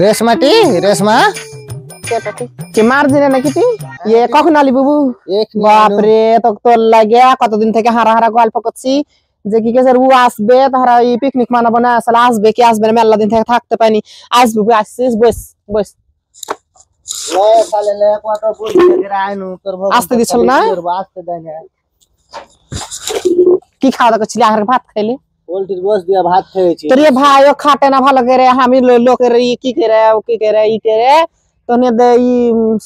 রেশমাটি রেশমা কি মার দিনে নাকি তুই ইয়ে কখন আলি বাবু বাপরে তোর লাগে কতদিন থেকে হারা হারা গল্প করছি যে কি কেসের ও আসবে তারা এই পিকনিক মানাবো না আসলে আসবে কি আসবে না মেলা দিন থেকে থাকতে পাইনি আসবি বাবু আসছিস বস বস আসতে দিচ্ছিল না কি খাওয়া দাওয়া করছিলি আর ভাত খাইলে পোল্ট্রির গোশ দিয়া ভাত খেয়েছি তোর ভাই ও খাটে না ভালো করে আমি লোকের কি করে ও কি করে ই করে তো ই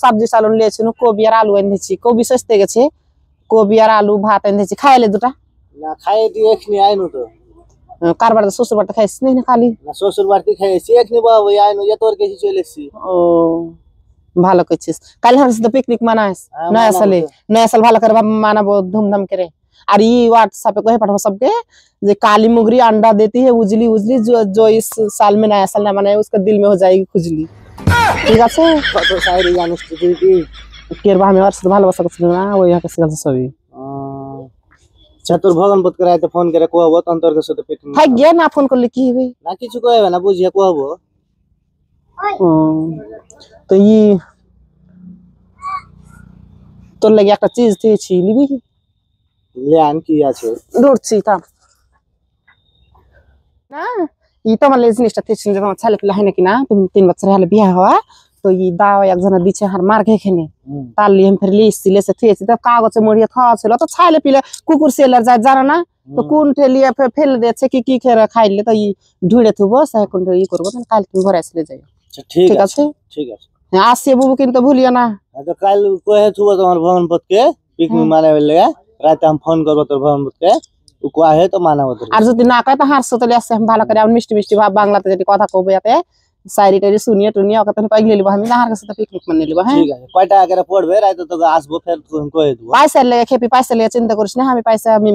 সবজি চালন লিয়েছিল কবি আর আলু এনেছি কবি সস্তে গেছে কবি আর আলু ভাত এনেছি খাইলে দুটা না খাইয়ে দিয়ে এখনি আইনু তো কার বাড়িতে শ্বশুর বাড়িতে খাইছিস না খালি না শ্বশুর বাড়িতে খাইয়েছি এখনি বাবু আইনু যে তোর কাছে চলে এসেছি ও ভালো করছিস কাল হার তো পিকনিক মানাস নয়া সাল ভালো করে মানাবো धूमधाम करे और ये व्हाट्सएप पे कहे पाठो सबके जे काली मुगरी अंडा देती है उजली उजली जो इस साल में नया साल ना मनाए उसका दिल में हो जाएगी खुजली ठीक আছে কত শায়রি জানিস তুই কি কেরবা আমি আর সাথে ভালোবাসা করছিল না ওই হাকে সিগাল সবই চতুর ভগবান পত করে ফোন করে কহবো তখন তোর সাথে পিকনিক থাক গিয়া না ফোন করলে কি হবে না কিছু কইবে না বুঝিয়ে কহবো তো ই তোর লাগি একটা চিজ দিয়েছি নিবি কি লেন কি আছে দৌড়ছি থাম না ই তো আমার জিনিসটা দিয়েছিল যে তোমার ছেলে পিলা হয় নাকি না তুমি 3 বছর হলে বিয়ে হওয়া তো ই দাও একজনের দিচ্ছে আর মার খেয়ে তার লিয়ে ফের লিয়েছি লেসে থুয়েছি তো কাগজে মরিয়ে খাওয়া ছিল তো ছেলে পিলা কুকুর সেলার যায় জানো না তো কোন ঠেলিয়ে ফেলে দিয়েছে কি কি খেয়ে খাইলে তো ই ঢুঁড়ে থুবো সে কোন ই করবো কাল তুমি ঘরে আসলে যাই ঠিক আছে ঠিক আছে আসছে বাবু কিন্তু ভুলিও না তো কাল কহে থুবো তোমার ভগবান পত के पिकनिक माने वाले रात हम फोन करबो তোর ভগবান পত के ও কহে তো মানাবো তো আর যদি না কয় তো হারছো তাহলে আসছে ভালো করে আমি মিষ্টি মিষ্টি ভাব বাংলাতে যদি কথা কইবে এতে সাইরি টাইরি শুনিয়ে টুনিয়ে ওকে তুমি পাইলে লিবা আমি না হার কাছে তো পিকনিক মানে লিবা হ্যাঁ ঠিক আছে কয়টা করে পড়বে রাতে তো আসবো ফের তুমি কহে দেবো পয়সা লাগে খেপি পয়সা লাগে চিন্তা করিস না আমি পয়সা আমি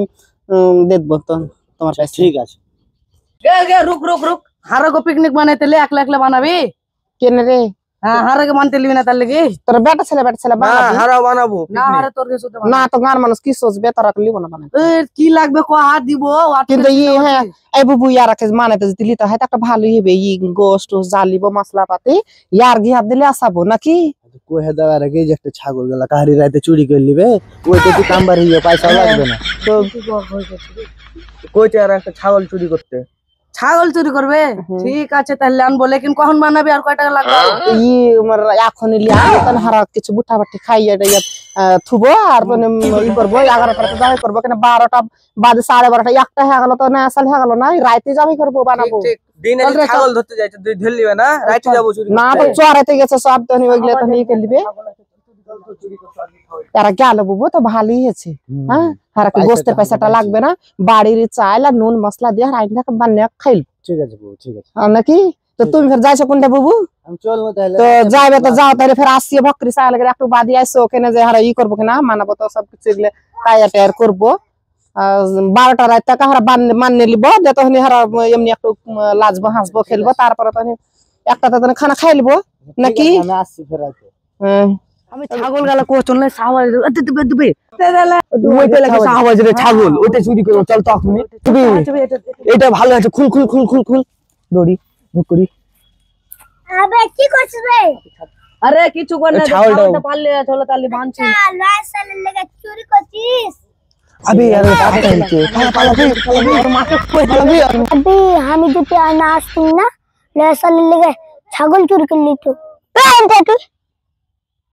দে দেব তো তোমার পয়সা ঠিক আছে গে रुक रुक रुक हारा को पिकनिक बनाते ले একলা একলা বানাবি কেন রে हां हारा के मानते लिबি না তার লাগি তোর বেটা ছেলে বানাবি হারা বানাবো না হারা তোর কে সুতে না তো গান মানুষ কি সোচবে তোরা লিব না বানাবি এ কি লাগবে কো হাত দিব কিন্তু ই হ্যাঁ এই বুবু ইয়ার কাছে মানাতে দিলি তো হয় একটা ভালোই হবে ই গোশত জালিব মশলা পাতি ইয়ার ঘি হাত দিলে আসাবো নাকি কহে দেওয়ার আগে যে একটা ছাগল গলা কাহারি রাতে চুরি করে লিবে ওইটা তো কামবার হইয়া পয়সা লাগবে না তো কইতে আর একটা ছাগল চুরি করতে ছাগল চুরি করবে ঠিক আছে তাহলে আনবো लेकिन কখন বানাবি আর কয় টাকা লাগবে ই আমার এখন লিয়া তখন হারা কিছু বুটা বাটি খাইয়া দেয়া থুবো আর মানে ই করবো 11টা দাই করবো কেন 12টা বাজে 12:30 একটা হয়ে গেল তো না আসল হয়ে গেল না রাতে যাবি করবো বানাবো ঠিক দিনে ছাগল ধরতে যাইতে তুই ধরে লিবে না রাতে যাবো চুরি না তো চড়াইতে গেছে সব তো ওইগুলা তো নিয়ে কে দিবে তারা গেল বুবু তো ভালোই হয়েছে হ্যাঁ হারা কি গোস্তের পয়সাটা লাগবে না বাড়ির চাল আর নুন মশলা দিয়ে রাইন্দা বানিয়ে খাইল ঠিক আছে বউ ঠিক আছে নাকি তো তুমি ফের যাইছো কোনটা বুবু আমি চলবো তাহলে তো যাইবে তো যাও তাহলে ফের আসিয়ে বকরি চাল লাগে একটু বাদি আইসো ওখানে যে হারা ই করবো কিনা মানাবো তো সব কিছু এগুলো টায়ার টায়ার করবো 12টা রাত টাকা হারা মান্য লিব যে তখন হারা এমনি একটু লাজবো হাসবো খেলবো তারপরে তখন একটা তো খানা খাই লিবো নাকি আমি আসছি ফের রাতে আমি ছাগল গালা কো চললে সাওয়াজ দুবে দুবে ওইটা লাগে সাহাবাজ রে ছাগল ওইটা চুরি করব চল তো তুমি এটা ভালো আছে খুল খুল খুল খুল খুল দড়ি বুকরি আবে কি করছিস রে আরে কিছু কর না ছাগলটা পারলে চলো তালি বানছি লয় সালের লেগে চুরি করছিস আবে यार পালা মাকে কই পালাবি আবে আমি তো নাচ তুই না লয় সালের লেগে ছাগল চুরি করলি তো তুই